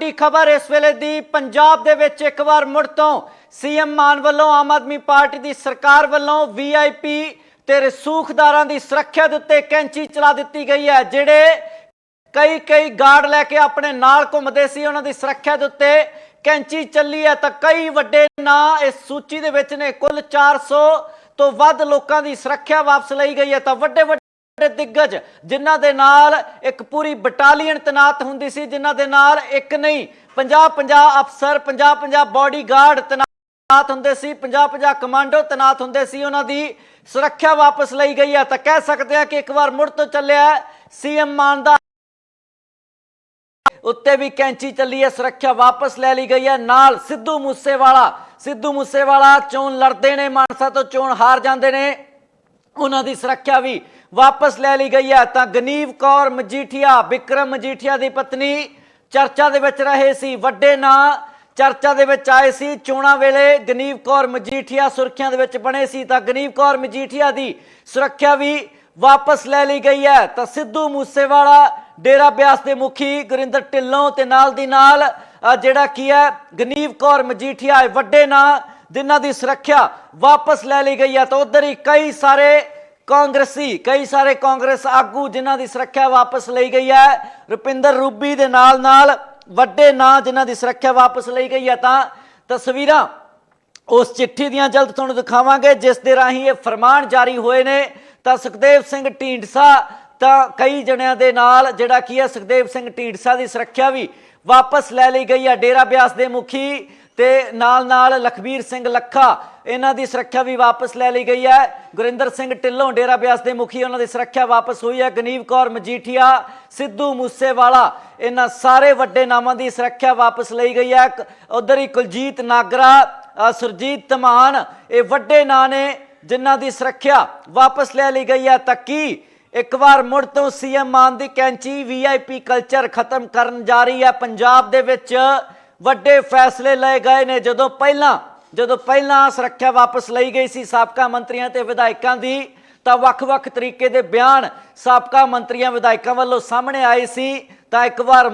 वड्डी खबर इस वेले दी पंजाब दे विच एक बार मुड़ तो सीएम मान वल्लों आम आदमी पार्टी दी सरकार वल्लों वीआईपी ते रसूखदारां दी सुरक्षा दे उत्ते कैंची चला दित्ती गई है। जिहड़े कई गार्ड लैके अपने नाल घुमदे सी उन्हां दी सुरक्षा दे उत्ते कैंची चली है। तो कई वड्डे नां इस सूची दे विच ने, कुल 400 तो वध लोकां दी सुरक्षा वापस लई गई है। तो वड्डे दिग्गज जिन्हां दे नाल एक पूरी बटालियन तैनात हुंदी सी, जिन्हां दे नाल एक नहीं 50-50 अफसर, 50-50 बॉडीगार्ड तैनात हुंदे सी, 50-50 कमांडो तैनात हुंदे सी, उन्हां दी सुरक्षा वापस लई गई है। तो कह सकते हैं कि एक बार मुड़ तो चलिया सीएम मान दा उत्ते भी कैंची चली है, सुरक्षा वापस ले ली गई है। नाल सिद्धू मूसेवाला चोण लड़ते ने, मानसा तो चोण हार जाते ने, उन्हां दी सुरक्षा भी वापस ले ली गई है। तो गनीव कौर मजीठिया, बिक्रम मजीठिया की पत्नी चर्चा दे विच रहे सी, वड्डे नां चर्चा दे विच आए सी। चोणां वेले गनीव कौर मजीठिया सुर्खियां दे विच बने सी, तो गनीव कौर मजीठिया की सुरक्षा भी वापस ले ली गई है। तो सिद्धू मूसेवाला, डेरा ब्यास के मुखी गुरिंदर ढिल्लों ते नाल दी नाल जिहड़ा की है गनीव कौर मजीठिया, वड्डे नां जिन्हां दी सुरक्षा वापस ले ली गई है। तो उधर ही कई सारे कांग्रेस आगू जिन्हां दी सुरक्षा वापस ली गई है। रुपिंदर रूबी दे नाल वड्डे नां जिन्हां दी सुरक्षा वापस ली गई है। तां तस्वीरां उस चिट्ठी दियां जल्द तुहानूं दिखावांगे जिस दे राहीं ये फरमान जारी होए ने। तां सुखदेव सिंह ढींडसा तां कई जणियां दे नाल जिहड़ा की है सुखदेव सिंह ढींडसा दी सुरक्षा भी वापस ले ली गई है। डेरा ब्यास दे मुखी ते नाल लखबीर सिंह लखा, इन्हां दी सुरक्षा भी वापस ले ली गई है। गुरिंदर सिंह ढिल्लों डेरा ब्यास के मुखी, उन्हां दी सुरक्षा वापस हुई है। गनीव कौर मजीठिया, सिद्धू मूसेवाला, इन्हां सारे वड्डे नामां दी सुरक्षा वापस ली गई है। उधर ही कुलजीत नागरा, सुरजीत धमान, ये वड्डे नां ने जिन्हां दी सुरक्षा वापस ले ली गई है। तकी एक बार मुड़ तो सीएम मान दी कैंची वीआईपी कल्चर खत्म करन जा रही है। पंजाब दे विच वड्डे फैसले लए गए ने। जदों पहला सुरक्षा वापस लई गई सी साबका मंत्रियों ते विधायकों की, तो वख-वख तरीके दे बयान साबका मंत्रियों विधायकों वालों सामने आए सी। तो एक बार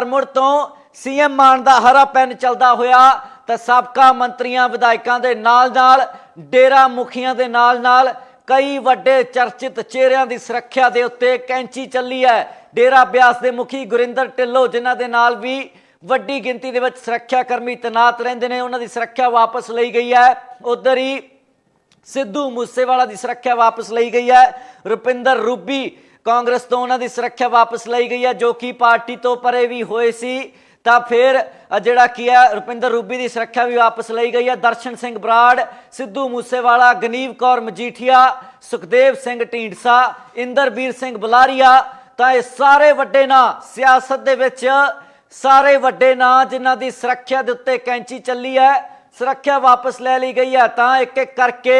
मुड़ तो सीएम मान दा हरा पैन चलदा होया, तो साबका मंत्रियों विधायकों के नाल डेरा मुखियां दे नाल कई वड्डे चर्चित चेहरिਆਂ की सुरक्षा के उत्ते कैंची चली है। डेरा ब्यास के मुखी गुरिंदर ढिल्लों जिन्हां दे नाल भी वड्डी गिनती दे विच सुरक्षा कर्मी तैनात रहिंदे ने, उन्हां दी सुरक्षा वापस ली गई है। उधर ही सिद्धू मूसेवाला की सुरक्षा वापस ली गई है। रुपिंदर रूबी कांग्रेस तो उन्हां दी सुरक्षा वापस ली गई है, जो कि पार्टी तो परे भी होए सी। तो फिर जिहड़ा की है रुपिंदर रूबी की सुरक्षा भी वापस ली गई है। दर्शन सिंह बराड़, सिद्धू मूसेवाला, गनीव कौर मजीठिया, सुखदेव सिंह ढींडसा, इंदरबीर सिंह बुलारिया, तो ये सारे वड्डे नां सियासत दे विच सारे वड्डे नां जिन्हां दी सुरक्षा दे उत्ते कैंची चली है, सुरक्षा वापस ले ली गई है। तो एक एक करके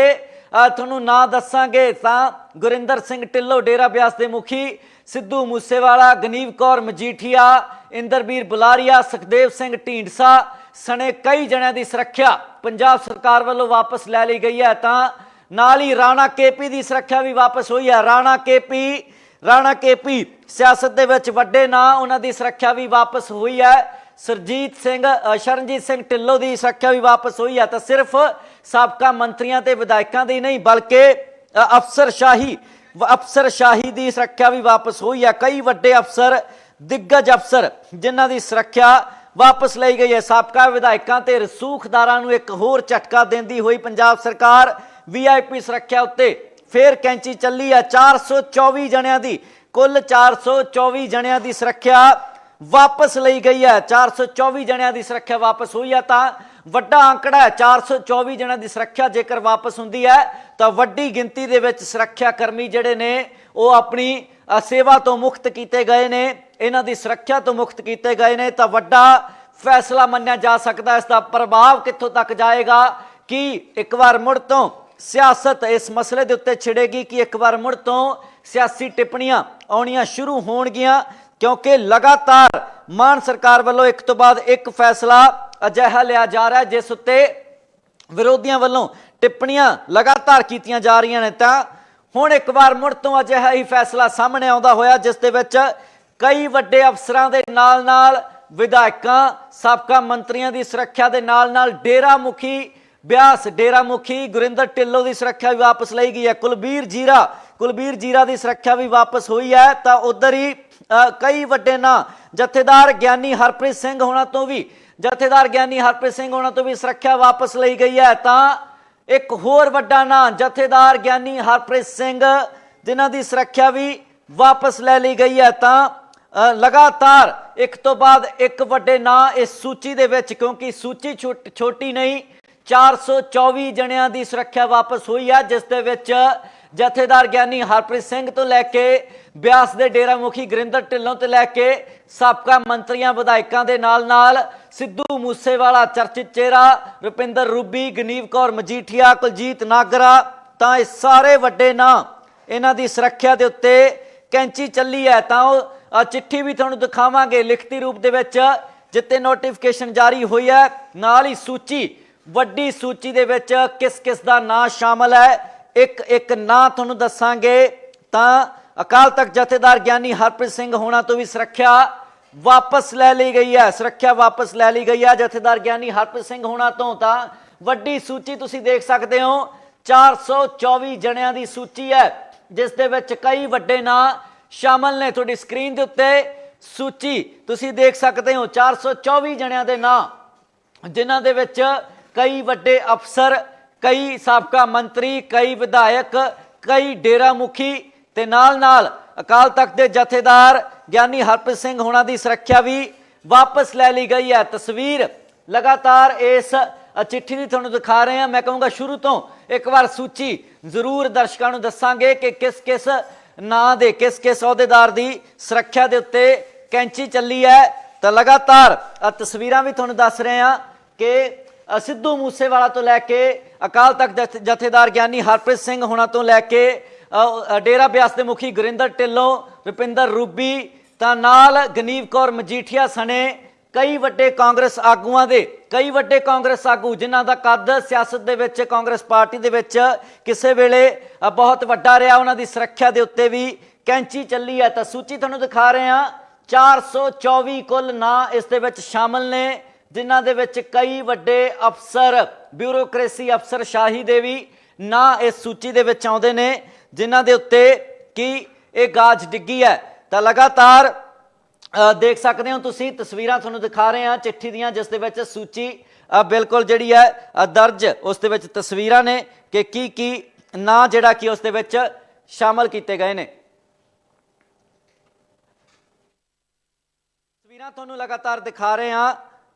तुहानूं नां दस्सांगे। तां गुरिंदर सिंह ढिल्लों डेरा ब्यास के मुखी, सिद्धू मूसेवाला, गनीव कौर मजीठिया, इंदरबीर बुलारिया, सुखदेव सिंह ढींडसा सने कई जणियां दी सुरक्षा पंजाब सरकार वालों वापस ले ली गई है। तो नाल ही राणा केपी की सुरक्षा भी वापस हुई है। राणा केपी सियासत दे विच वड्डे नां, उन्हां दी सुरक्षा भी वापस हुई है। शरणजीत सिंह ढिल्लों की सुरक्षा भी वापस हुई है। तो सिर्फ साबका मंत्रियों ते विधायकों की नहीं बल्कि अफसरशाही की सुरक्षा भी वापस हुई है। कई वड्डे अफसर, दिग्गज अफसर जिन्हां दी सुरक्षा वापस ली गई है। साबका विधायकों ते रसूखदारां नूं एक होर झटका देंदी हुई पंजाब सरकार वीआईपी सुरक्षा उत्ते फिर कैंची चली है। 424 जणियां दी, कुल 424 जणियां दी सुरक्षा वापस ली गई है। 424 जणियां दी सुरक्षा वापस हुई है। तो वड्डा आंकड़ा है 424 जणियां दी सुरक्षा जेकर वापस हुंदी है तो वड्डी गिनती दे विच सुरक्षा कर्मी जिहड़े ने वो अपनी सेवा तो मुक्त किए गए ने, इन्हां दी सुरक्षा तो मुक्त किए गए ने। तो वड्डा फैसला मन्निया जा सकता है। इसका प्रभाव कित्थों तक जाएगा कि एक बार मुड़ तो सियासत इस मसले के उत्ते छिड़ेगी कि एक बार मुड़ तो सियासी टिप्पणियां आउणियां शुरू होणगियां, क्योंकि लगातार मान सरकार वालों एक तो बाद एक फैसला अजिहा लिया जा रहा है जिस उत्ते विरोधियों वालों टिप्पणियां लगातार कीतियां जा रही ने। तो हुण एक बार मुड़ तो अजिहा ही फैसला सामने आउंदा होया जिस दे विच कई वड्डे अफसरां दे नाल ਵਿਧਾਇਕਾਂ ਸਾਬਕਾ ਮੰਤਰੀਆਂ ਦੀ ਸੁਰੱਖਿਆ ਦੇ ਨਾਲ ਡੇਰਾ ਮੁਖੀ ਬਿਆਸ ਡੇਰਾ ਮੁਖੀ ਗੁਰਿੰਦਰ ਢਿੱਲੋਂ ਦੀ ਸੁਰੱਖਿਆ ਵੀ ਵਾਪਸ ਲਈ ਗਈ ਹੈ। ਕੁਲਬੀਰ ਜੀਰਾ ਦੀ ਸੁਰੱਖਿਆ ਵੀ ਵਾਪਸ ਹੋਈ ਹੈ। ਤਾਂ ਉਧਰ ਹੀ ਕਈ ਵੱਡੇ ਨਾਂ ਜਥੇਦਾਰ ਗਿਆਨੀ ਹਰਪ੍ਰੀਤ ਸਿੰਘ ਹੋਣਾ ਤੋਂ ਵੀ ਸੁਰੱਖਿਆ ਵਾਪਸ ਲਈ ਗਈ ਹੈ। ਤਾਂ ਇੱਕ ਹੋਰ ਵੱਡਾ ਨਾਂ ਜਥੇਦਾਰ ਗਿਆਨੀ ਹਰਪ੍ਰੀਤ ਸਿੰਘ ਜਿਨ੍ਹਾਂ ਦੀ ਸੁਰੱਖਿਆ ਵੀ ਵਾਪਸ ਲੈ ਲਈ ਗਈ ਹੈ। ਤਾਂ लगातार एक तो बाद एक वड्डे नां इस सूची दे विच, क्योंकि सूची छोटी नहीं, 424 जणियां दी सुरक्षा वापस हुई है, जिस दे विच जथेदार ज्ञानी हरप्रीत सिंह तो लैके ब्यास दे डेरा मुखी गुरिंदर ढिल्लों तो लैके साबका मंत्रियां विधायकों के नाल सिद्धू मूसेवाला चर्चित चेहरा, रुपिंदर रूबी, गनीव कौर मजीठिया, कुलजीत नागरा, तां इह सारे वड्डे नां इन्हां दी सुरक्षा दे उत्ते कैंची चली है। तां चिट्ठी भी तुहानूं दिखावांगे लिखती रूप दे विच जिते नोटिफिकेशन जारी हुई है, नाल ही सूची वड्डी सूची दे विच किस किस दा नां शामिल है, एक एक नां तुहानूं दस्सांगे। तां अकाल तख्त जथेदार ज्ञानी हरप्रीत सिंह होना तो भी सुरक्षा वापस ले ली गई है, जथेदार ज्ञानी हरप्रीत सिंह होना तो तां वड्डी सूची तुसीं देख सकते हो, 424 जणियां दी सूची है, जिस दे विच कई वड्डे नां शामिल ने। थोड़ी स्क्रीन के उत्ते सूची तुसीं देख सकते हो, 424 जणियां दे नां, जिन्हां दे विच कई वड्डे अफसर, कई साबका मंत्री, कई विधायक, कई डेरा मुखी ते नाल अकाल तख्त के जथेदार ज्ञानी हरप्रीत सिंह होना दी सुरक्षा भी वापस ले ली गई है। तस्वीर लगातार इस चिट्ठी की तुहानूं दिखा रहे हैं। मैं कहूँगा शुरू तो एक बार सूची जरूर दर्शकों नूं दस्सांगे कि किस किस नां दे किस किस अहुदेदार दी सुरक्षा दे उत्ते कैंची चली है। तो लगातार तस्वीरां भी तुहानूं दस रहे हैं कि सिद्धू मूसेवाला तो लैके अकाल तख्त जथेदार ज्ञानी हरप्रीत सिंह होना तो लैके डेरा ब्यास के मुखी गुरिंदर ढिल्लों, रुपिंदर रूबी, तां नाल गनीव कौर मजीठिया सने कई वड्डे कांग्रेस आगूआं दे, कई वड्डे कांग्रेस आगू जिन्हां दा कद सियासत दे विच कांग्रेस पार्टी दे विच किसे वेले बहुत वड्डा रहा, उन्हां दी सुरक्षा दे उत्ते भी कैंची चली है। तां सूची तुहानूं दिखा रहे हैं, 424 कुल नां इस दे विच शामिल ने, जिन्हां दे विच कई वड्डे अफसर, ब्यूरोक्रेसी अफसरशाही दे भी नां इस सूची दे विच आउंदे ने, जिन्हां दे उत्ते की इह गाज डिग्गी है। तां लगातार देख सकते हो तुसीं, तस्वीरां तुहानूं दिखा रहे हैं चिट्ठी दियां, जिस दे विच सूची बिल्कुल जिहड़ी है दर्ज उस दे विच तस्वीरां ने कि की नां जिहड़ा कि उस दे विच शामिल कीते गए ने। तस्वीरां तुहानूं लगातार दिखा रहे हैं,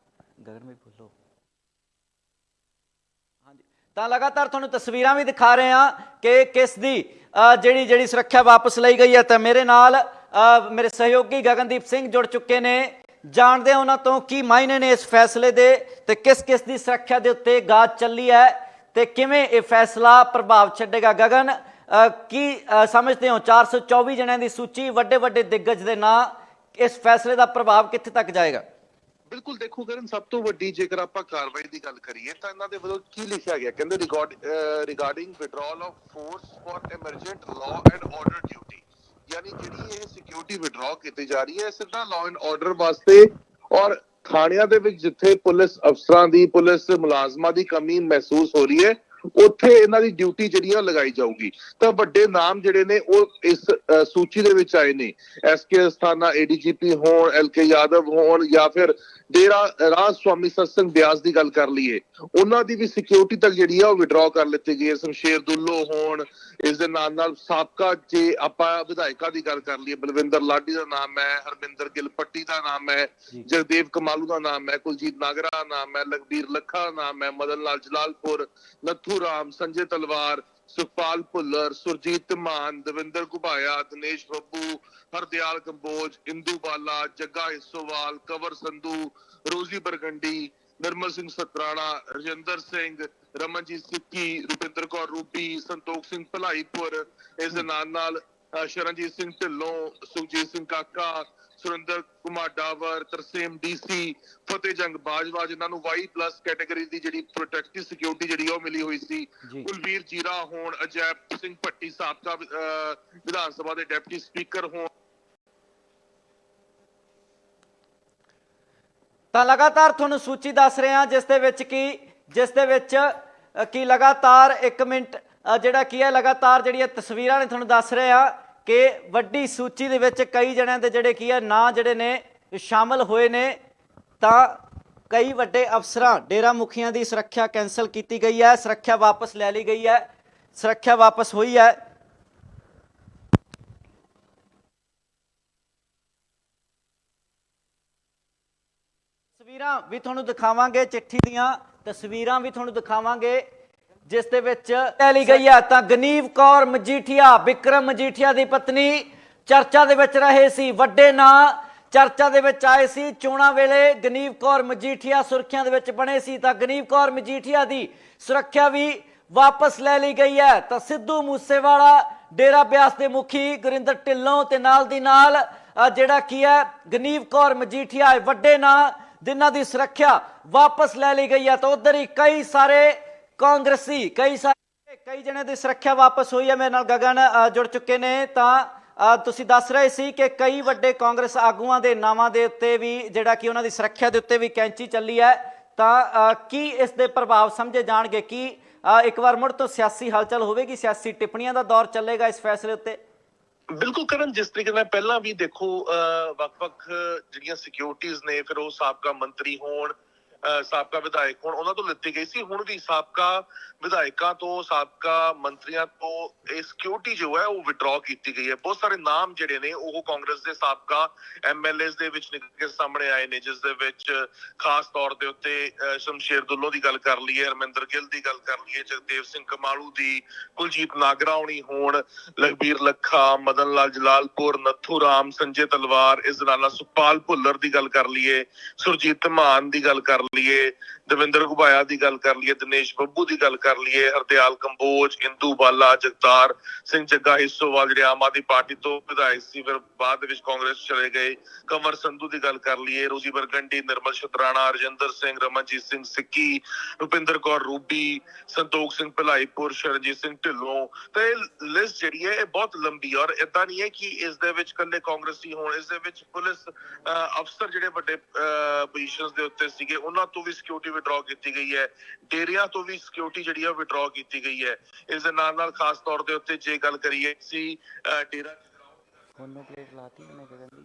गगन भाई बोलो, हाँ जी, तां लगातार तुहानूं तस्वीरां भी दिखा रहे हैं कि किस दी जिहड़ी सुरक्षा वापस लई गई है। तां मेरे नाल मेरे सहयोगी गगनदीप सिंह जुड़ चुके ने, जानते हैं उन्होंने तो की मायने ने इस फैसले दे ते किस किस की सुरक्षा के उत्ते गाज चली है ते किवें ये फैसला प्रभाव छड्डेगा। गगन की समझते हो 424 जणियां की सूची, वड्डे वड्डे दिग्गज दे नां, इस फैसले का प्रभाव कित्थे तक जाएगा? बिल्कुल देखो करण, सब तो वड्डी जेकर आपां कार्रवाई की गल करिए तां इन्हां दे वल्लों की लिखिया गया, कहंदे regarding withdrawal of force for emergent law and order duty, यानी ਜਿਹੜੀ ਇਹ ਸਿਕਿਉਰਿਟੀ ਵਿਡਰਾਅ ਕੀਤੀ ਜਾ ਰਹੀ ਹੈ ਸਿੱਧਾ ਲਾਅ ਐਂਡ ਆਰਡਰ ਵਾਸਤੇ, ਔਰ ਥਾਣਿਆਂ ਦੇ ਵਿੱਚ ਜਿੱਥੇ ਪੁਲਿਸ ਅਫਸਰਾਂ ਦੀ, ਪੁਲਿਸ ਮੁਲਾਜ਼ਮਾਂ ਦੀ ਕਮੀ ਮਹਿਸੂਸ ਹੋ ਰਹੀ ਹੈ, ਉੱਥੇ ਇਹਨਾਂ ਦੀ ਡਿਊਟੀ ਜਿਹੜੀ ਆ ਲਗਾਈ ਜਾਊਗੀ। ਤਾਂ ਵੱਡੇ ਨਾਮ ਜਿਹੜੇ ਨੇ ਉਹ ਇਸ ਸੂਚੀ ਦੇ ਵਿੱਚ ਆਏ ਨੇ, ਐਸਕੇ ਅਸਥਾਨਾ ਏਡੀਜੀਪੀ ਹੋਣ, ਐਲਕੇ ਯਾਦਵ ਹੋਣ, ਜਾਂ ਫਿਰ ਡੇਰਾ ਰਾਜ ਸਵਾਮੀ ਸਤਸੰਗ ਬਿਆਸ ਦੀ ਗੱਲ ਕਰ ਲਈਏ, ਉਹਨਾਂ ਦੀ ਵੀ ਸਿਕਿਉਰਿਟੀ ਤੱਕ ਜਿਹੜੀ ਆ ਉਹ ਵਿਡਰਾਅ ਕਰ ਲਿੱਤੀ ਗਈ ਹੈ। ਸ਼ਮਸ਼ੇਰ ਦੁੱਲੋ ਹੋਣ, ਇਸ ਦੇ ਨਾਲ ਸਾਬਕਾ ਜੇ ਆਪਾਂ ਵਿਧਾਇਕਾਂ ਦੀ ਗੱਲ ਕਰ ਲਈਏ, ਬਲਵਿੰਦਰ ਲਾਡੀ ਦਾ ਨਾਮ ਹੈ, ਹਰਮਿੰਦਰ ਗਿੱਲ ਪੱਟੀ ਦਾ ਨਾਮ ਹੈ, ਜਗਦੇਵ ਕਮਾਲੂ ਦਾ ਨਾਮ ਹੈ, ਕੁਲਜੀਤ ਨਾਗਰਾ ਦਾ ਨਾਮ ਹੈ, ਲਖਬੀਰ ਲੱਖਾ ਦਾ ਨਾਮ ਹੈ, ਮਦਨ ਲਾਲ ਜਲਾਲਪੁਰ, ਨੱਥੂ ਰਾਮ, ਸੰਜੇ ਤਲਵਾਰ, ਸੁਖਪਾਲ ਭੁੱਲਰ, ਸੁਰਜੀਤ ਧਮਾਨ, ਦਵਿੰਦਰ ਘੁਬਾਇਆ, ਦਿਨੇਸ਼ ਬੱਬੂ, ਹਰਦਿਆਲ ਕੰਬੋਜ, ਇੰਦੂ ਬਾਲਾ, ਜੱਗਾ ਹਿੱਸੋਵਾਲ, ਕੰਵਰ ਸੰਧੂ, ਰੋਜ਼ੀ ਬਰਗੰਡੀ, ਨਿਰਮਲ ਸਿੰਘ ਸਤਰਾਣਾ, ਰਜਿੰਦਰ ਸਿੰਘ, ਰਮਨਜੀਤ ਸਿੱਕੀ, ਰੁਪਿੰਦਰ ਕੌਰ ਰੂਬੀ, ਸੰਤੋਖ ਸਿੰਘ ਭਲਾਈਪੁਰ, ਇਸ ਦੇ ਨਾਲ ਸ਼ਰਨਜੀਤ ਸਿੰਘ ਢਿੱਲੋਂ, ਸੁਖਜੀਤ ਸਿੰਘ ਕਾਕਾ, ਸੁਰਿੰਦਰ ਕੁਮਾਰ ਡਾਵਰ, ਤਰਸੇਮ ਡੀਸੀ, ਫਤਿਹ ਜੰਗ ਬਾਜਵਾ, ਜਿਨ੍ਹਾਂ ਨੂੰ Y+ ਕੈਟਾਗਰੀ ਦੀ ਜਿਹੜੀ ਪ੍ਰੋਟੈਕਟਿਵ ਸਿਕਿਉਰਿਟੀ ਜਿਹੜੀ ਉਹ ਮਿਲੀ ਹੋਈ ਸੀ, ਕੁਲਬੀਰ ਜੀਰਾ ਹੋਣ, ਅਜੈਬ ਸਿੰਘ ਭੱਟੀ ਸਾਬਕਾ ਵਿਧਾਨ ਸਭਾ ਦੇ ਡਿਪਟੀ ਸਪੀਕਰ ਹੋਣ। ਤਾਂ ਲਗਾਤਾਰ ਤੁਹਾਨੂੰ ਸੂਚੀ ਦੱਸ ਰਹੇ ਹਾਂ ਜਿਸ ਦੇ ਵਿੱਚ ਕੀ ਲਗਾਤਾਰ 1 ਮਿੰਟ ਜਿਹੜਾ ਕੀ ਹੈ ਲਗਾਤਾਰ ਜਿਹੜੀਆਂ ਤਸਵੀਰਾਂ ਨੇ ਤੁਹਾਨੂੰ ਦੱਸ ਰਹੇ ਹਾਂ ਕਿ ਵੱਡੀ ਸੂਚੀ ਦੇ ਵਿੱਚ ਕਈ ਜਣਿਆਂ ਦੇ ਜਿਹੜੇ ਕੀ ਹੈ ਨਾਂ ਜਿਹੜੇ ਨੇ ਸ਼ਾਮਲ ਹੋਏ ਨੇ। ਤਾਂ ਕਈ ਵੱਡੇ ਅਫਸਰਾਂ ਡੇਰਾ ਮੁਖੀਆਂ ਦੀ ਸੁਰੱਖਿਆ ਕੈਂਸਲ ਕੀਤੀ ਗਈ ਹੈ, ਸੁਰੱਖਿਆ ਵਾਪਸ ਲੈ ਲਈ ਗਈ ਹੈ, ਸੁਰੱਖਿਆ ਵਾਪਸ ਹੋਈ ਹੈ। ਤਸਵੀਰਾਂ ਵੀ ਤੁਹਾਨੂੰ ਦਿਖਾਵਾਂਗੇ, ਚਿੱਠੀ ਦੀਆਂ ਤਸਵੀਰਾਂ ਵੀ ਤੁਹਾਨੂੰ ਦਿਖਾਵਾਂਗੇ ਜਿਸ ਦੇ ਵਿੱਚ ਲੈ ਲਈ ਗਈ ਹੈ। ਤਾਂ ਗਨੀਵ ਕੌਰ ਮਜੀਠੀਆ, ਵਿਕਰਮ ਮਜੀਠੀਆ ਦੀ ਪਤਨੀ ਚਰਚਾ ਦੇ ਵਿੱਚ ਰਹੇ ਸੀ, ਵੱਡੇ ਨਾਂ ਚਰਚਾ ਦੇ ਵਿੱਚ ਆਏ ਸੀ ਚੋਣਾਂ ਵੇਲੇ। ਗਨੀਵ ਕੌਰ ਮਜੀਠੀਆ ਸੁਰੱਖਿਆ ਦੇ ਵਿੱਚ ਬਣੇ ਸੀ, ਤਾਂ ਗਨੀਵ ਕੌਰ ਮਜੀਠੀਆ ਦੀ ਸੁਰੱਖਿਆ ਵੀ ਵਾਪਸ ਲੈ ਲਈ ਗਈ ਹੈ। ਤਾਂ ਸਿੱਧੂ ਮੂਸੇਵਾਲਾ, ਡੇਰਾ ਬਿਆਸ ਦੇ ਮੁਖੀ ਗੁਰਿੰਦਰ ਢਿੱਲੋਂ ਤੇ ਨਾਲ ਦੀ ਨਾਲ ਜਿਹੜਾ ਕੀ ਹੈ ਗਨੀਵ ਕੌਰ ਮਜੀਠੀਆ ਵੱਡੇ ਨਾਂ ਜਿਨ੍ਹਾਂ ਦੀ ਸੁਰੱਖਿਆ ਵਾਪਸ ਲੈ ਲਈ ਗਈ ਹੈ। ਤਾਂ ਉਧਰ ਹੀ ਕਈ ਸਾਰੇ ਕਾਂਗਰਸੀ ਕਈ ਜਣੇ ਦੀ ਸੁਰੱਖਿਆ ਵਾਪਸ ਹੋਈ ਹੈ। ਮੇਰੇ ਨਾਲ ਗਗਨ ਜੁੜ ਚੁੱਕੇ ਨੇ। ਤਾਂ ਤੁਸੀਂ ਦੱਸ ਰਹੇ ਸੀ ਕਿ ਕਈ ਵੱਡੇ ਕਾਂਗਰਸ ਆਗੂਆਂ ਦੇ ਨਾਵਾਂ ਦੇ ਉੱਤੇ ਵੀ ਜਿਹੜਾ ਕਿ ਉਹਨਾਂ ਦੀ ਸੁਰੱਖਿਆ ਦੇ ਉੱਤੇ ਵੀ ਕੈਂਚੀ ਚੱਲੀ ਹੈ। ਤਾਂ ਕੀ ਇਸ ਦੇ ਪ੍ਰਭਾਵ ਸਮਝੇ ਜਾਣਗੇ? ਕੀ ਇੱਕ ਵਾਰ ਮੁੜ ਤੋਂ ਸਿਆਸੀ ਹਲਚਲ ਹੋਵੇਗੀ, ਸਿਆਸੀ ਟਿੱਪਣੀਆਂ ਦਾ ਦੌਰ ਚੱਲੇਗਾ ਇਸ ਫੈਸਲੇ ਉੱਤੇ? ਬਿਲਕੁਲ ਕਰਨ, ਜਿਸ ਤਰੀਕੇ ਨਾਲ ਪਹਿਲਾਂ ਵੀ ਦੇਖੋ ਵੱਖ-ਵੱਖ ਜਿਹੜੀਆਂ ਸਿਕਿਉਰਿਟੀਜ਼ ਨੇ, ਫਿਰ ਉਹ ਸਾਬਕਾ ਮੰਤਰੀ ਹੋਣ, ਸਾਬਕਾ ਵਿਧਾਇਕ ਹੋਣ, ਉਹਨਾਂ ਤੋਂ ਲਿੱਤੀ ਗਈ ਸੀ। ਹੁਣ ਵੀ ਸਾਬਕਾ ਵਿਧਾਇਕਾਂ ਤੋਂ, ਸਾਬਕਾ ਮੰਤਰੀਆਂ ਤੋਂ ਇਹ ਸਿਕਿਉਰਿਟੀ ਜੋ ਹੈ ਉਹ ਵਿਡਰਾਅ ਕੀਤੀ ਗਈ ਹੈ। ਬਹੁਤ ਸਾਰੇ ਨਾਮ ਜਿਹੜੇ ਨੇ ਉਹ ਕਾਂਗਰਸ ਦੇ ਸਾਬਕਾ MLAs ਦੇ ਵਿੱਚ ਨਿਕਲ ਕੇ ਸਾਹਮਣੇ ਆਏ ਨੇ, ਜਿਸ ਦੇ ਵਿੱਚ ਖਾਸ ਤੌਰ ਦੇ ਉੱਤੇ ਸ਼ਮਸ਼ੇਰ ਦੁੱਲੋ ਦੀ ਗੱਲ ਕਰ ਲਈਏ, ਹਰਮਿੰਦਰ ਗਿੱਲ ਦੀ ਗੱਲ ਕਰ ਲਈਏ, ਜਗਦੇਵ ਸਿੰਘ ਕਮਾਲੂ ਦੀ, ਕੁਲਜੀਤ ਨਾਗਰਾ ਹੋਣੀ ਹੋਣ, ਲਖਬੀਰ ਲੱਖਾ, ਮਦਨ ਲਾਲ ਜਲਾਲਪੁਰ, ਨੱਥੂ ਰਾਮ, ਸੰਜੇ ਤਲਵਾਰ, ਇਸ ਦੇ ਨਾਲ ਸੁਖਪਾਲ ਭੁੱਲਰ ਦੀ ਗੱਲ ਕਰ ਲਈਏ, ਸੁਰਜੀਤ ਧਮਾਨ ਦੀ ਗੱਲ ਕਰ ਲਈਏ, ਦਵਿੰਦਰ ਘੁਬਾਇਆ ਦੀ ਗੱਲ ਕਰ ਲਈਏ, ਦਿਨੇਸ਼ ਬੱਬੂ ਦੀ ਗੱਲ ਕਰ ਲਈਏ, ਹਰਦਿਆਲ ਕੰਬੋਜ, ਇੰਦੂ ਬਾਲਾ, ਜਗਤਾਰ ਸਿੰਘ ਜੱਗਾ ਹਿੱਸੋਵਾਲ ਜਿਹੜੇ ਆਮ ਆਦਮੀ ਪਾਰਟੀ ਤੋਂ ਵਿਧਾਇਕ ਸੀ, ਫਿਰ ਬਾਅਦ ਦੇ ਵਿੱਚ ਕਾਂਗਰਸ ਚਲੇ ਗਏ, ਕੰਵਰ ਸੰਧੂ ਦੀ ਗੱਲ ਕਰ ਲਈਏ, ਰੋਜ਼ੀ ਬਰਗੰਡੀ, ਨਿਰਮਲ ਸ਼ਤਰਾਣਾ, ਰਜਿੰਦਰ ਸਿੰਘ, ਰਮਨਜੀਤ ਸਿੰਘ ਸਿੱਕੀ, ਰੁਪਿੰਦਰ ਕੌਰ ਰੂਬੀ, ਸੰਤੋਖ ਸਿੰਘ ਭਲਾਈਪੁਰ, ਸ਼ਰਨਜੀਤ ਸਿੰਘ ਢਿੱਲੋਂ। ਤਾਂ ਇਹ ਲਿਸਟ ਜਿਹੜੀ ਹੈ ਇਹ ਬਹੁਤ ਲੰਬੀ, ਔਰ ਏਦਾਂ ਨਹੀਂ ਹੈ ਕਿ ਇਸ ਦੇ ਵਿੱਚ ਇਕੱਲੇ ਕਾਂਗਰਸੀ ਹੋਣ, ਇਸ ਦੇ ਵਿੱਚ ਪੁਲਿਸ ਅਫਸਰ ਜਿਹੜੇ ਵੱਡੇ ਪੋਜੀਸ਼ਨਸ ਦੇ ਉੱਤੇ ਸੀਗੇ ਉਹਨਾਂ ਤੋਂ ਵੀ ਸਿਕਿਉਰਿਟੀ ਵਿਡਰਾਅ ਕੀਤੀ ਗਈ ਹੈ, ਡੇਰਿਆਂ ਤੋਂ ਵੀ ਸਿਕਿਉਰਿਟੀ ਜਿਹੜੀ ਆ ਵਿਡਰਾਅ ਕੀਤੀ ਗਈ ਹੈ। ਇਸ ਦੇ ਨਾਲ ਖਾਸ ਤੌਰ ਦੇ ਉੱਤੇ ਜੇ ਗੱਲ ਕਰੀਏ ਸੀ ਡੇਰਾ ਪਲੇਟ ਲਾਤੀ ਉਹਨੇ ਗਗਨ ਦੀ,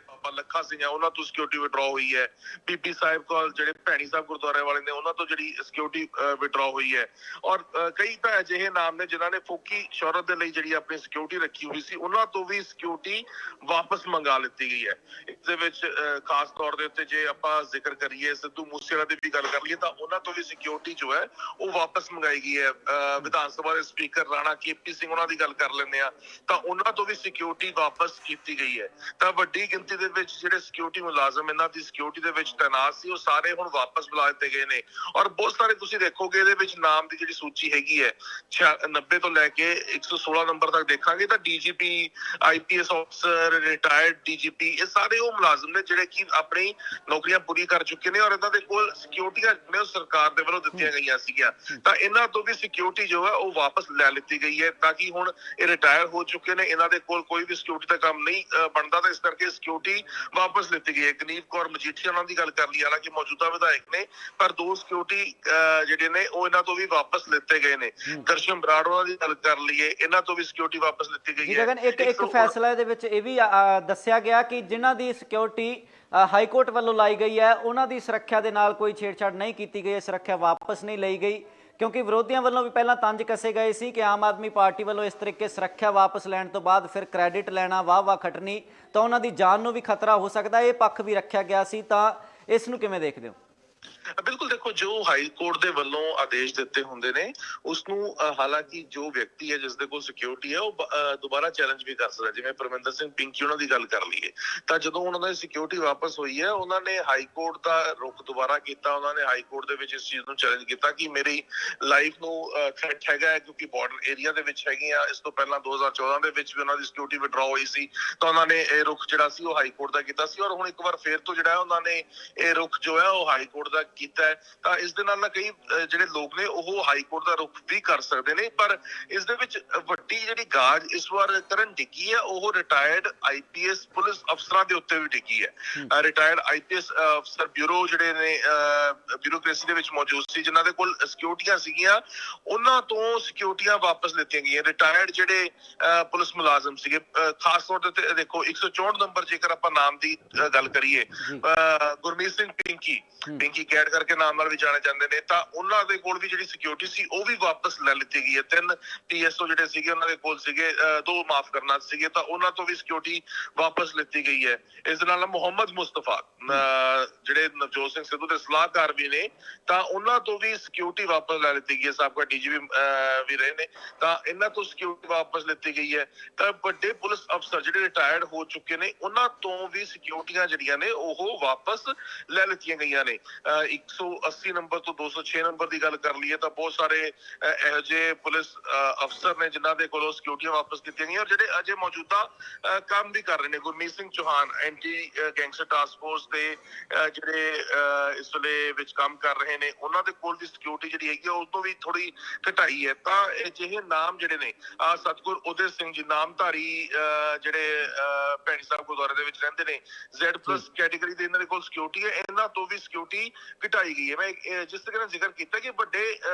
ਬਾਬਾ ਲੱਖਾ ਸਿੰਘ ਆ ਉਹਨਾਂ ਤੋਂ ਸਿਕਿਉਰਿਟੀ ਵਿਡਰਾਅ ਹੋਈ ਹੈ। ਬੀਬੀ ਸਾਹਿਬ ਕੋਲ ਜਿਹੜੇ ਭੈਣੀ ਸਾਹਿਬ ਗੁਰਦੁਆਰੇ ਵਾਲੇ ਨੇ ਉਹਨਾਂ ਤੋਂ ਜਿਹੜੀ ਸਿਕਿਉਰਿਟੀ ਵਿਡਰਾਅ ਹੋਈ ਹੈ। ਔਰ ਕਈ ਤਾਂ ਅਜਿਹੇ ਨਾਮ ਨੇ ਜਿਨ੍ਹਾਂ ਨੇ ਫੋਕੀ ਸ਼ੌਹਰਤ ਦੇ ਲਈ ਜਿਹੜੀ ਆਪਣੀ ਸਿਕਿਉਰਿਟੀ ਰੱਖੀ ਹੋਈ ਸੀ, ਉਹਨਾਂ ਤੋਂ ਵੀ ਸਿਕਿਉਰਿਟੀ ਵਾਪਸ ਮੰਗਾ ਲਿੱਤੀ ਗਈ ਹੈ। ਇਸ ਦੇ ਵਿੱਚ ਖਾਸ ਤੌਰ ਦੇ ਉੱਤੇ ਜੇ ਆਪਾਂ ਜ਼ਿਕਰ ਕਰੀਏ ਸਿੱਧੂ ਮੂਸੇਵਾਲਾ ਦੀ ਵੀ ਗੱਲ ਕਰ ਲਈਏ ਤਾਂ ਉਹਨਾਂ ਤੋਂ ਵੀ ਸਿਕਿਉਰਿਟੀ ਜੋ ਹੈ ਉਹ ਵਾਪਸ ਮੰਗਾਈ ਗਈ ਹੈ। ਵਿਧਾਨ ਸਭਾ ਦੇ ਸਪੀਕਰ ਰਾਣਾ KP ਸਿੰਘ ਉਹਨਾਂ ਦੀ ਗੱਲ ਕਰ ਲੈਂਦੇ ਆ ਤਾਂ ਉਹਨਾਂ ਤੋਂ ਵੀ ਸਿਕਿਉਰਿਟੀ ਵਾਪਸ ਕੀਤੀ ਗਈ ਹੈ। ਤਾਂ ਵੱਡੀ ਗਿਣਤੀ ਦੇ ਵਿੱਚ ਜਿਹੜੇ ਸਿਕਿਉਰਿਟੀ ਮੁਲਾਜ਼ਮ ਇਹਨਾਂ ਦੀ ਸਿਕਿਉਰਿਟੀ ਦੇ ਵਿੱਚ ਤੈਨਾਤ ਸੀ ਉਹ ਸਾਰੇ ਹੁਣ ਵਾਪਸ ਬੁਲਾ ਦਿੱਤੇ ਗਏ ਨੇ। ਔਰ ਬਹੁਤ ਸਾਰੇ ਤੁਸੀਂ ਦੇਖੋਗੇ ਇਹਦੇ ਵਿੱਚ ਨਾਮ ਦੀ ਜਿਹੜੀ ਸੂਚੀ ਹੈਗੀ ਹੈ 90 ਤੋਂ ਲੈ ਕੇ 116 ਨੰਬਰ ਤੱਕ ਦੇਖਾਂਗੇ ਤਾਂ DGP, IPS ਅਫਸਰ, ਰਿਟਾਇਰਡ DGP, ਇਹ ਸਾਰੇ ਉਹ ਮੁਲਾਜ਼ਮ ਨੇ ਜਿਹੜੇ ਕਿ ਆਪਣੀ ਨੌਕਰੀਆਂ ਪੂਰੀ ਕਰ ਚੁੱਕੇ ਨੇ ਔਰ ਇਹਨਾਂ ਦੇ ਕੋਲ ਸਿਕਿਉਰਿਟੀਆਂ ਨੇ ਉਹ ਸਰਕਾਰ ਦੇ ਵੱਲੋਂ ਦਿੱਤੀਆਂ ਗਈਆਂ ਸੀਗੀਆਂ। ਤਾਂ ਇਹਨਾਂ ਤੋਂ ਵੀ ਸਿਕਿਉਰਿਟੀ ਜੋ ਹੈ ਉਹ ਵਾਪਸ ਲੈ ਲਿੱਤੀ ਗਈ ਹੈ ਤਾਂ ਕਿ ਹੁਣ ਇਹ ਰਿਟਾਇਰ ਹੋ ਚੁੱਕੇ ਨੇ, ਇਹਨਾਂ ਦੇ ਕੋਲ ਕੋਈ ਵੀ ਸਿਕਿਉਰਿਟੀ ਦਾ ਕੰਮ ਨਹੀਂ ਬਣਦਾ, ਤਾਂ ਇਸ ਕਰਕੇ ਸਿਕਿਉਰਿਟੀ ਵਾਪਸ ਲਿੱਤੀ ਗਈ ਹੈ। ਗਨੀਵ ਕੌਰ ਮਜੀਠੀਆ ਉਹਨਾਂ ਦੀ ਗੱਲ ਕਰ ਲਈ, ਹਾਲਾਂਕਿ ਮੌਜੂਦਾ ਵਿਧਾਇਕ ਨੇ, ਪਰ 2 ਸਿਕਿਉਰਿਟੀ ਜਿਹੜੇ ਨੇ ਉਹ ਇਹਨਾਂ ਤੋਂ ਵੀ ਵਾਪਸ ਲਿੱਤੇ ਗਏ ਨੇ। ਦਰਸ਼ਨ ਬਰਾੜ ਉਹਨਾਂ ਦੀ ਗੱਲ ਕਰ ਲਈਏ, ਇਹਨਾਂ ਤੋਂ ਵੀ ਸਿਕਿਉਰਿਟੀ ਵਾਪਸ ਲਿੱਤੀ ਗਈ ਹੈ। ਇੱਕ ਫੈਸਲਾ ਦੇ ਵਿੱਚ ਇਹ ਵੀ ਦੱਸਿਆ ਗਿਆ ਕਿ ਜਿਨ੍ਹਾਂ ਦੀ ਸਿਕਿਉਰਿਟੀ ਹਾਈ ਕੋਰਟ ਵੱਲੋਂ ਲਾਈ ਗਈ ਹੈ ਉਹਨਾਂ ਦੀ ਸੁਰੱਖਿਆ ਦੇ ਨਾਲ ਕੋਈ ਛੇੜਛਾੜ ਨਹੀਂ ਕੀਤੀ ਗਈ, ਸੁਰੱਖਿਆ ਵਾਪਸ ਨਹੀਂ ਲਈ ਗਈ, ਕਿਉਂਕਿ ਵਿਰੋਧੀਆਂ ਵੱਲੋਂ ਵੀ ਪਹਿਲਾਂ ਤੰਜ ਕੱਸੇ ਗਏ ਸੀ ਕਿ ਆਮ ਆਦਮੀ ਪਾਰਟੀ ਵੱਲੋਂ ਇਸ ਤਰੀਕੇ ਸੁਰੱਖਿਆ ਵਾਪਸ ਲੈਣ ਤੋਂ ਬਾਅਦ ਫਿਰ ਕ੍ਰੈਡਿਟ ਲੈਣਾ, ਵਾਹ ਖੱਟਣੀ, ਤਾਂ ਉਹਨਾਂ ਦੀ ਜਾਨ ਨੂੰ ਵੀ ਖਤਰਾ ਹੋ ਸਕਦਾ, ਇਹ ਪੱਖ ਵੀ ਰੱਖਿਆ ਗਿਆ ਸੀ। ਤਾਂ ਇਸ ਨੂੰ ਕਿਵੇਂ ਦੇਖਦੇ ਹੋ? ਬਿਲਕੁਲ, ਦੇਖੋ ਜੋ ਹਾਈ ਕੋਰਟ ਦੇ ਵੱਲੋਂ ਆਦੇਸ਼ ਦਿੱਤੇ ਹੁੰਦੇ ਨੇ ਉਸ ਨੂੰ ਹਾਲਾਂਕਿ ਜੋ ਵਿਅਕਤੀ ਹੈ ਜਿਸ ਦੇ ਕੋਲ ਸਿਕਿਉਰਿਟੀ ਹੈ ਉਹ ਦੁਬਾਰਾ ਚੈਲੰਜ ਵੀ ਕਰ ਸਕਦਾ। ਜਿਵੇਂ ਪਰਮਿੰਦਰ ਸਿੰਘ ਪਿੰਕੀ ਉਹਨਾਂ ਦੀ ਗੱਲ ਕਰ ਲਈਏ ਤਾਂ ਜਦੋਂ ਉਹਨਾਂ ਦੀ ਸਿਕਿਉਰਿਟੀ ਵਾਪਸ ਹੋਈ ਹੈ ਉਹਨਾਂ ਨੇ ਹਾਈ ਕੋਰਟ ਦਾ ਰੁਖ ਦੁਬਾਰਾ ਕੀਤਾ, ਉਹਨਾਂ ਨੇ ਹਾਈ ਕੋਰਟ ਦੇ ਵਿੱਚ ਇਸ ਚੀਜ਼ ਨੂੰ ਚੈਲੰਜ ਕੀਤਾ ਕਿ ਮੇਰੀ ਲਾਈਫ ਨੂੰ ਥ੍ਰੈਟ ਹੈਗਾ ਹੈ ਕਿਉਂਕਿ ਬਾਰਡਰ ਏਰੀਆ ਦੇ ਵਿੱਚ ਹੈਗੇ ਆ। ਇਸ ਤੋਂ ਪਹਿਲਾਂ 2014 ਦੇ ਵਿੱਚ ਵੀ ਉਹਨਾਂ ਦੀ ਸਿਕਿਉਰਿਟੀ ਵਿਡਰਾਅ ਹੋਈ ਸੀ ਤਾਂ ਉਹਨਾਂ ਨੇ ਇਹ ਰੁਖ ਜਿਹੜਾ ਸੀ ਉਹ ਹਾਈ ਕੋਰਟ ਦਾ ਕੀਤਾ ਸੀ ਔਰ ਹੁਣ ਇੱਕ ਵਾਰ ਫੇਰ ਤੋਂ ਜਿਹੜਾ ਉਹਨਾਂ ਨੇ ਇਹ ਰੁਖ ਜੋ ਹੈ ਉਹ ਹਾਈ ਕੋਰਟ ਦਾ ਕੀਤਾ ਹੈ ਤਾਂ ਇਸ ਦੇ ਨਾਲ ਕਈ ਜਿਹੜੇ ਲੋਕ ਨੇ ਉਹ ਹਾਈ ਕੋਰਟ ਦਾ ਰੁਖ ਵੀ ਕਰ ਸਕਦੇ ਨੇ। ਪਰ ਇਸ ਦੇ ਵਿੱਚ ਵੱਡੀ ਜਿਹੜੀ ਗਾਜ ਇਸ ਵਾਰ ਕਰਨ ਡਿੱਗੀ ਹੈ ਉਹ ਰਿਟਾਇਰਡ IPS ਪੁਲਿਸ ਅਫਸਰਾਂ ਦੇ ਉੱਤੇ ਵੀ ਡਿੱਗੀ ਹੈ। ਰਿਟਾਇਰਡ IPS ਅਫਸਰ ਬਿਊਰੋ ਜਿਹੜੇ ਨੇ ਬਿਊਰੋਕ੍ਰੇਸੀ ਦੇ ਵਿੱਚ ਮੌਜੂਦ ਸੀ, ਜਿਨ੍ਹਾਂ ਦੇ ਕੋਲ ਸਿਕਿਉਰਟੀਆਂ ਸੀਗੀਆਂ, ਉਹਨਾਂ ਤੋਂ ਸਿਕਿਉਰਟੀਆਂ ਵਾਪਸ ਲਿੱਤੀਆਂ ਗਈਆਂ। ਰਿਟਾਇਰਡ ਜਿਹੜੇ ਪੁਲਿਸ ਮੁਲਾਜ਼ਮ ਸੀਗੇ, ਖਾਸ ਤੌਰ ਤੇ ਦੇਖੋ 164 ਨੰਬਰ ਜੇਕਰ ਆਪਾਂ ਨਾਮ ਦੀ ਗੱਲ ਕਰੀਏ, ਗੁਰਮੀਤ ਸਿੰਘ ਪਿੰਕੀ ਕੈਟ ਕਰਕੇ ਨਾਮ ਨਾਲ ਵੀ ਜਾਣੇ ਜਾਂਦੇ ਨੇ, ਤਾਂ ਉਹਨਾਂ ਦੇ ਕੋਲ ਵੀ ਜਿਹੜੀ ਸਿਕਿਉਰਿਟੀ ਸੀ ਉਹ ਵੀ ਵਾਪਸ ਲੈ ਲਿੱਤੀ ਗਈ ਹੈ। 3 TSO ਜਿਹੜੇ ਸੀਗੇ ਉਹਨਾਂ ਦੇ ਕੋਲ ਸੀਗੇ, 2 ਮਾਫ ਕਰਨਾ ਸੀਗੇ, ਤਾਂ ਉਹਨਾਂ ਤੋਂ ਵੀ ਸਿਕਿਉਰਿਟੀ ਵਾਪਸ ਲਿੱਤੀ ਗਈ ਹੈ। ਇਸ ਦੇ ਨਾਲ ਮੁਹੰਮਦ ਮੁਸਤਫਾ ਜਿਹੜੇ ਨਵਜੋਤ ਸਿੰਘ ਸਿੱਧੂ ਦੇ ਸਲਾਹਕਾਰ ਵੀ ਨੇ, ਤਾਂ ਉਹਨਾਂ ਤੋਂ ਵੀ ਸਿਕਿਉਰਿਟੀ ਵਾਪਸ ਲੈ ਲਿੱਤੀ ਗਈ ਹੈ। ਸਾਬਕਾ DGP ਵੀ ਰਹੇ ਨੇ, ਤਾਂ ਇਹਨਾਂ ਤੋਂ ਸਿਕਿਉਰਿਟੀ ਵਾਪਸ ਲਿੱਤੀ ਗਈ ਹੈ। ਤਾਂ ਵੱਡੇ ਪੁਲਿਸ ਅਫਸਰ ਜਿਹੜੇ ਰਿਟਾਇਰਡ ਹੋ ਚੁੱਕੇ ਨੇ ਉਹਨਾਂ ਤੋਂ ਵੀ ਸਿਕਿਉਰਿਟੀਆਂ ਜਿਹੜੀਆਂ ਨੇ ਉਹ ਵਾਪਸ ਲੈ ਲਿੱਤੀਆਂ ਗਈਆਂ ਨੇ। 180 ਨੰਬਰ ਤੋਂ 206 ਨੰਬਰ ਦੀ ਗੱਲ ਕਰ ਲਈਏ ਤਾਂ ਬਹੁਤ ਸਾਰੇ ਇਹੋ ਜਿਹੇ ਪੁਲਿਸ ਅਫਸਰ ਨੇ ਜਿਨ੍ਹਾਂ ਦੇ ਕੋਲੋਂ ਸਿਕਿਉਰਿਟੀਆਂ ਵਾਪਸ ਕੀਤੀਆਂ ਗਈਆਂ, ਔਰ ਜਿਹੜੇ ਅਜੇ ਮੌਜੂਦਾ ਕੰਮ ਵੀ ਕਰ ਰਹੇ ਨੇ। Gurmeet Singh Chauhan anti gangster task force ਦੇ ਜਿਹੜੇ ਇਸ ਵੇਲੇ ਵਿੱਚ ਕੰਮ ਕਰ ਰਹੇ ਨੇ, ਉਹਨਾਂ ਦੇ ਕੋਲ ਵੀ ਸਿਕਿਉਰਿਟੀ ਜਿਹੜੀ ਹੈਗੀ ਉਸ ਤੋਂ ਵੀ ਥੋੜੀ ਘਟਾਈ ਹੈ। ਤਾਂ ਅਜਿਹੇ ਨਾਮ ਜਿਹੜੇ ਨੇ, ਸਤਿਗੁਰ ਉਦੈ ਸਿੰਘ ਜੀ ਨਾਮਧਾਰੀ ਜਿਹੜੇ ਭੈਣੀ ਸਾਹਿਬ ਗੁਰਦੁਆਰੇ ਦੇ ਵਿੱਚ ਰਹਿੰਦੇ ਨੇ, Z+ ਕੈਟੇਗਰੀ ਦੇ ਇਹਨਾਂ ਦੇ ਕੋਲ ਸਿਕਿਉਰਿਟੀ ਹੈ, ਇਹਨਾਂ ਤੋਂ ਵੀ ਸਿਕਿਉਰਿਟੀ ਘਟਾਈ ਗਈ ਹੈ। ਮੈਂ ਜਿਸ ਤਰੀਕੇ ਨਾਲ ਜ਼ਿਕਰ ਕੀਤਾ ਕਿ ਵੱਡੇ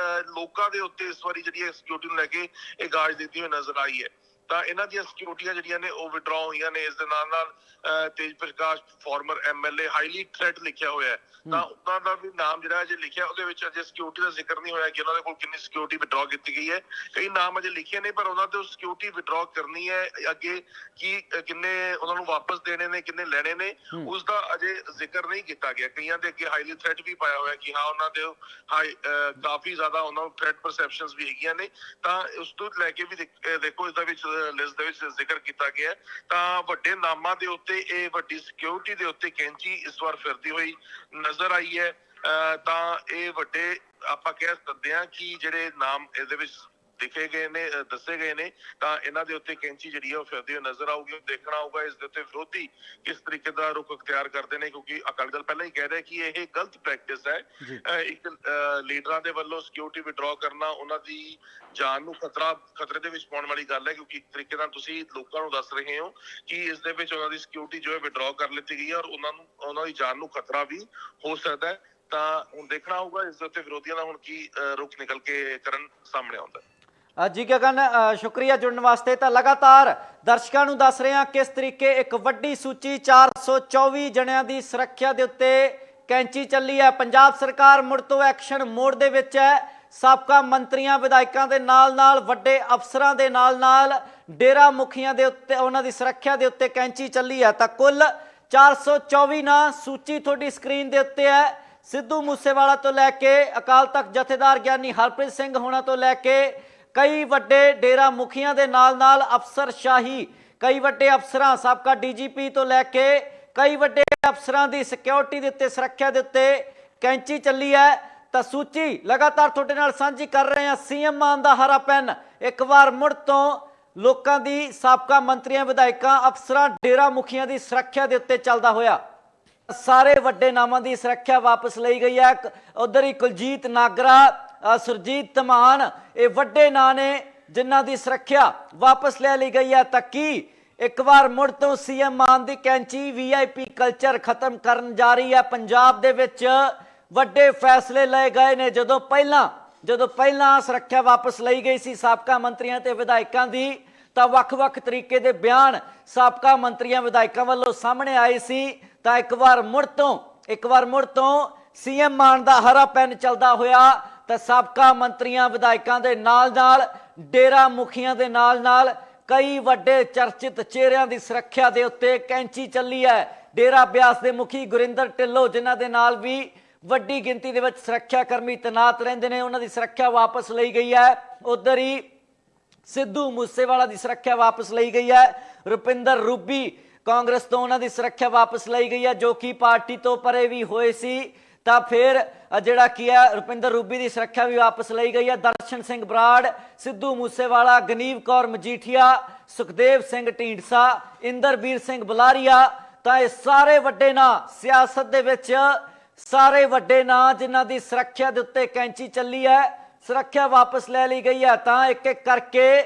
ਲੋਕਾਂ ਦੇ ਉੱਤੇ ਇਸ ਵਾਰੀ ਜਿਹੜੀ ਸਿਕਿਉਰਿਟੀ ਨੂੰ ਲੈ ਕੇ ਇਹ ਗਾਜ ਦਿੱਤੀ ਹੋਈ ਨਜ਼ਰ ਆਈ ਹੈ, ਤਾਂ ਇਹਨਾਂ ਦੀਆਂ ਸਿਕਿਉਰਿਟੀਆਂ ਜਿਹੜੀਆਂ ਨੇ ਉਹ ਵਿਡਰਾਅ ਹੋਈਆਂ ਨੇ। ਇਸ ਦੇ ਨਾਲ ਤੇਜ ਪ੍ਰਕਾਸ਼ ਫਾਰਮਰ MLA ਹਾਈਲੀ ਥ੍ਰੈਟ ਲਿਖਿਆ ਹੋਇਆ ਹੈ, ਤਾਂ ਉਹਨਾਂ ਦਾ ਵੀ ਨਾਮ ਜਿਹੜਾ ਅਜੇ ਲਿਖਿਆ, ਉਹਦੇ ਵਿੱਚ ਅਜੇ ਸਿਕਿਉਰਿਟੀ ਦਾ ਜ਼ਿਕਰ ਨਹੀਂ ਹੋਇਆ ਕਿ ਉਹਨਾਂ ਦੇ ਕੋਲ ਕਿੰਨੀ ਸਿਕਿਉਰਿਟੀ ਵਿਡਰਾਅ ਕੀਤੀ ਗਈ ਹੈ। ਕਈ ਨਾਮ ਅਜੇ ਲਿਖੇ ਨੇ ਪਰ ਉਹਨਾਂ ਤੋਂ ਸਿਕਿਉਰਿਟੀ ਵਿਡਰਾਅ ਕਰਨੀ ਹੈ ਅੱਗੇ ਕੀ ਕਿੰਨੇ ਉਹਨਾਂ ਨੂੰ ਵਾਪਸ ਦੇਣੇ ਨੇ, ਕਿੰਨੇ ਲੈਣੇ ਨੇ, ਉਸ ਦਾ ਅਜੇ ਜ਼ਿਕਰ ਨਹੀਂ ਕੀਤਾ ਗਿਆ। ਕਈਆਂ ਦੇ ਅੱਗੇ ਹਾਈਲੀ ਥ੍ਰੈਟ ਵੀ ਪਾਇਆ ਹੋਇਆ ਕਿ ਹਾਂ ਉਹਨਾਂ ਦੇ ਕਾਫੀ ਜ਼ਿਆਦਾ ਉਹਨਾਂ ਨੂੰ ਥ੍ਰੈਟ ਪਰਸੈਪਸ਼ਨਸ ਵੀ ਹੈਗੀਆਂ ਨੇ, ਤਾਂ ਉਸ ਤੋਂ ਲੈ ਕੇ ਵੀ ਦੇਖੋ ਇਸਦਾ ਵਿੱਚ ਲਿਸਟ ਦੇ ਵਿੱਚ ਜ਼ਿਕਰ ਕੀਤਾ ਗਿਆ। ਤਾਂ ਵੱਡੇ ਨਾਮਾਂ ਦੇ ਉੱਤੇ ਇਹ ਵੱਡੀ ਸਿਕਿਉਰਿਟੀ ਦੇ ਉੱਤੇ ਕੈਂਚੀ ਇਸ ਵਾਰ ਫਿਰਦੀ ਹੋਈ ਨਜ਼ਰ ਆਈ ਹੈ। ਤਾਂ ਇਹ ਵੱਡੇ ਆਪਾਂ ਕਹਿ ਸਕਦੇ ਹਾਂ ਕਿ ਜਿਹੜੇ ਨਾਮ ਇਹਦੇ ਵਿੱਚ ਲਿਖੇ ਗਏ ਨੇ, ਦੱਸੇ ਗਏ ਨੇ, ਤਾਂ ਇਹਨਾਂ ਦੇ ਉੱਤੇ ਕੈਂਚੀ ਜਿਹੜੀ ਹੈ ਉਹ ਫਿਰਦੀ ਹੋਈ ਨਜ਼ਰ ਆਊਗੀ। ਦੇਖਣਾ ਹੋਊਗਾ ਇਸ ਦੇ ਉੱਤੇ ਵਿਰੋਧੀ ਕਿਸ ਤਰੀਕੇ ਦਾ ਰੁਖ ਅਖਤਿਆਰ ਕਰਦੇ ਨੇ, ਕਿਉਂਕਿ ਅਕਾਲੀ ਦਲ ਪਹਿਲਾਂ ਹੀ ਕਹਿ ਰਿਹਾ ਕਿ ਇਹ ਗਲਤ ਪ੍ਰੈਕਟਿਸ ਹੈ। ਇੱਕ ਲੀਡਰਾਂ ਦੇ ਵੱਲੋਂ ਸਿਕਿਉਰਿਟੀ ਵਿਡਰਾਅ ਕਰਨਾ ਉਹਨਾਂ ਦੀ ਜਾਨ ਨੂੰ ਖਤਰੇ ਦੇ ਵਿੱਚ ਪਾਉਣ ਵਾਲੀ ਗੱਲ ਹੈ, ਕਿਉਂਕਿ ਇੱਕ ਤਰੀਕੇ ਨਾਲ ਤੁਸੀਂ ਲੋਕਾਂ ਨੂੰ ਦੱਸ ਰਹੇ ਹੋ ਕਿ ਇਸ ਦੇ ਵਿੱਚ ਉਹਨਾਂ ਦੀ ਸਿਕਿਉਰਿਟੀ ਜੋ ਹੈ ਵਿਡਰਾਅ ਕਰ ਲਿੱਤੀ ਗਈ ਹੈ ਔਰ ਉਹਨਾਂ ਦੀ ਜਾਨ ਨੂੰ ਖਤਰਾ ਵੀ ਹੋ ਸਕਦਾ ਹੈ। ਤਾਂ ਹੁਣ ਦੇਖਣਾ ਹੋਊਗਾ ਇਸ ਦੇ ਉੱਤੇ ਵਿਰੋਧੀਆਂ ਦਾ ਹੁਣ ਕੀ ਰੁਖ ਨਿਕਲ ਕੇ ਕਰਨ ਸਾਹਮਣੇ ਆਉਂਦਾ ਹੈ। ਜੀ ਗਗਨ, ਸ਼ੁਕਰੀਆ ਜੁੜਨ ਵਾਸਤੇ। ਤਾਂ ਲਗਾਤਾਰ ਦਰਸ਼ਕਾਂ ਨੂੰ ਦੱਸ ਰਹੇ ਹਾਂ ਕਿਸ ਤਰੀਕੇ ਇੱਕ ਵੱਡੀ ਸੂਚੀ 424 ਜਣਿਆਂ ਦੀ ਸੁਰੱਖਿਆ ਦੇ ਉੱਤੇ ਕੈਂਚੀ ਚੱਲੀ ਹੈ। ਪੰਜਾਬ ਸਰਕਾਰ ਮੁੜ ਤੋਂ ਐਕਸ਼ਨ ਮੋਡ ਦੇ ਵਿੱਚ ਹੈ। ਸਾਬਕਾ ਮੰਤਰੀਆਂ ਵਿਧਾਇਕਾਂ ਦੇ ਨਾਲ ਵੱਡੇ ਅਫਸਰਾਂ ਦੇ ਨਾਲ ਡੇਰਾ ਮੁਖੀਆਂ ਦੇ ਉੱਤੇ ਉਹਨਾਂ ਦੀ ਸੁਰੱਖਿਆ ਦੇ ਉੱਤੇ ਕੈਂਚੀ ਚੱਲੀ ਹੈ। ਤਾਂ ਕੁੱਲ 424 ਨਾਂ ਸੂਚੀ ਤੁਹਾਡੀ ਸਕਰੀਨ ਦੇ ਉੱਤੇ ਹੈ। ਸਿੱਧੂ ਮੂਸੇਵਾਲਾ ਤੋਂ ਲੈ ਕੇ ਅਕਾਲ ਤਖਤ ਜਥੇਦਾਰ ਗਿਆਨੀ ਹਰਪ੍ਰੀਤ ਸਿੰਘ ਹੋਣਾ ਤੋਂ ਲੈ ਕੇ ਕਈ ਵੱਡੇ ਡੇਰਾ ਮੁਖੀਆਂ ਦੇ ਨਾਲ ਅਫਸਰਸ਼ਾਹੀ, ਕਈ ਵੱਡੇ ਅਫਸਰਾਂ, ਸਾਬਕਾ DGP ਤੋਂ ਲੈ ਕੇ ਕਈ ਵੱਡੇ ਅਫਸਰਾਂ ਦੀ ਸਿਕਿਉਰਿਟੀ ਦੇ ਉੱਤੇ, ਸੁਰੱਖਿਆ ਦੇ ਉੱਤੇ ਕੈਂਚੀ ਚੱਲੀ ਹੈ। ਤਾਂ ਸੂਚੀ ਲਗਾਤਾਰ ਤੁਹਾਡੇ ਨਾਲ ਸਾਂਝੀ ਕਰ ਰਹੇ ਹਾਂ। CM ਮਾਨ ਦਾ ਹਰਾ ਪੈਨ ਇੱਕ ਵਾਰ ਮੁੜ ਤੋਂ ਲੋਕਾਂ ਦੀ, ਸਾਬਕਾ ਮੰਤਰੀਆਂ, ਵਿਧਾਇਕਾਂ, ਅਫਸਰਾਂ, ਡੇਰਾ ਮੁਖੀਆਂ ਦੀ ਸੁਰੱਖਿਆ ਦੇ ਉੱਤੇ ਚੱਲਦਾ ਹੋਇਆ। ਸਾਰੇ ਵੱਡੇ ਨਾਮਾਂ ਦੀ ਸੁਰੱਖਿਆ ਵਾਪਸ ਲਈ ਗਈ ਹੈ। ਉਧਰ ਹੀ ਕੁਲਜੀਤ ਨਾਗਰਾ, ਸੁਰਜੀਤ ਧਮਾਨ, ਇਹ ਵੱਡੇ ਨਾਂ ਨੇ ਜਿਨ੍ਹਾਂ ਦੀ ਸੁਰੱਖਿਆ ਵਾਪਸ ਲੈ ਲਈ ਗਈ ਹੈ। ਤਾਂ ਕੀ ਇੱਕ ਵਾਰ ਮੁੜ ਤੋਂ CM ਮਾਨ ਦੀ ਕੈਂਚੀ VIP ਕਲਚਰ ਖਤਮ ਕਰਨ ਜਾ ਰਹੀ ਹੈ? ਪੰਜਾਬ ਦੇ ਵਿੱਚ ਵੱਡੇ ਫੈਸਲੇ ਲਏ ਗਏ ਨੇ। ਜਦੋਂ ਪਹਿਲਾਂ ਸੁਰੱਖਿਆ ਵਾਪਸ ਲਈ ਗਈ ਸੀ ਸਾਬਕਾ ਮੰਤਰੀਆਂ ਤੇ ਵਿਧਾਇਕਾਂ ਦੀ, ਤਾਂ ਵੱਖ-ਵੱਖ ਤਰੀਕੇ ਦੇ ਬਿਆਨ ਸਾਬਕਾ ਮੰਤਰੀਆਂ ਵਿਧਾਇਕਾਂ ਵੱਲੋਂ ਸਾਹਮਣੇ ਆਏ ਸੀ। ਤਾਂ ਇੱਕ ਵਾਰ ਮੁੜ ਤੋਂ CM ਮਾਨ ਦਾ ਹਰਾ ਪੈਨ ਚੱਲਦਾ ਹੋਇਆ। ਤਾਂ ਸਾਬਕਾ ਮੰਤਰੀਆਂ ਵਿਧਾਇਕਾਂ ਦੇ ਨਾਲ ਡੇਰਾ ਮੁਖੀਆਂ ਦੇ ਨਾਲ ਕਈ ਵੱਡੇ ਚਰਚਿਤ ਚਿਹਰਿਆਂ ਦੀ ਸੁਰੱਖਿਆ ਦੇ ਉੱਤੇ ਕੈਂਚੀ ਚੱਲੀ ਹੈ। ਡੇਰਾ ਬਿਆਸ ਦੇ ਮੁਖੀ ਗੁਰਿੰਦਰ ਢਿੱਲੋਂ, ਜਿਨ੍ਹਾਂ ਦੇ ਨਾਲ ਵੀ ਵੱਡੀ ਗਿਣਤੀ ਦੇ ਵਿੱਚ ਸੁਰੱਖਿਆ ਕਰਮੀ ਤੈਨਾਤ ਰਹਿੰਦੇ ਨੇ, ਉਹਨਾਂ ਦੀ ਸੁਰੱਖਿਆ ਵਾਪਸ ਲਈ ਗਈ ਹੈ। ਉਧਰ ਹੀ ਸਿੱਧੂ ਮੂਸੇਵਾਲਾ ਦੀ ਸੁਰੱਖਿਆ ਵਾਪਸ ਲਈ ਗਈ ਹੈ। ਰੁਪਿੰਦਰ ਰੂਬੀ ਕਾਂਗਰਸ ਤੋਂ, ਉਹਨਾਂ ਦੀ ਸੁਰੱਖਿਆ ਵਾਪਸ ਲਈ ਗਈ ਹੈ, ਜੋ ਕਿ ਪਾਰਟੀ ਤੋਂ ਪਰੇ ਵੀ ਹੋਏ ਸੀ। ਤਾਂ ਫਿਰ ਜਿਹੜਾ ਕੀ ਹੈ, ਰੁਪਿੰਦਰ ਰੂਬੀ ਦੀ ਸੁਰੱਖਿਆ ਵੀ ਵਾਪਸ ਲਈ ਗਈ ਹੈ। ਦਰਸ਼ਨ ਸਿੰਘ ਬਰਾੜ, ਸਿੱਧੂ ਮੂਸੇਵਾਲਾ, ਗਨੀਵ ਕੌਰ ਮਜੀਠੀਆ, ਸੁਖਦੇਵ ਸਿੰਘ ਢੀਂਡਸਾ, ਇੰਦਰਬੀਰ ਸਿੰਘ ਬੁਲਾਰੀਆ, ਤਾਂ ਇਹ ਸਾਰੇ ਵੱਡੇ ਨਾਂ ਸਿਆਸਤ ਦੇ ਵਿੱਚ ਸਾਰੇ ਵੱਡੇ ਨਾਂ ਜਿਨ੍ਹਾਂ ਦੀ ਸੁਰੱਖਿਆ ਦੇ ਉੱਤੇ ਕੈਂਚੀ ਚੱਲੀ ਹੈ, ਸੁਰੱਖਿਆ ਵਾਪਸ ਲੈ ਲਈ ਗਈ ਹੈ। ਤਾਂ ਇੱਕ ਇੱਕ ਕਰਕੇ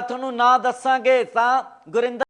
ਤੁਹਾਨੂੰ ਨਾਂ ਦੱਸਾਂਗੇ। ਤਾਂ ਗੁਰਿੰਦਰ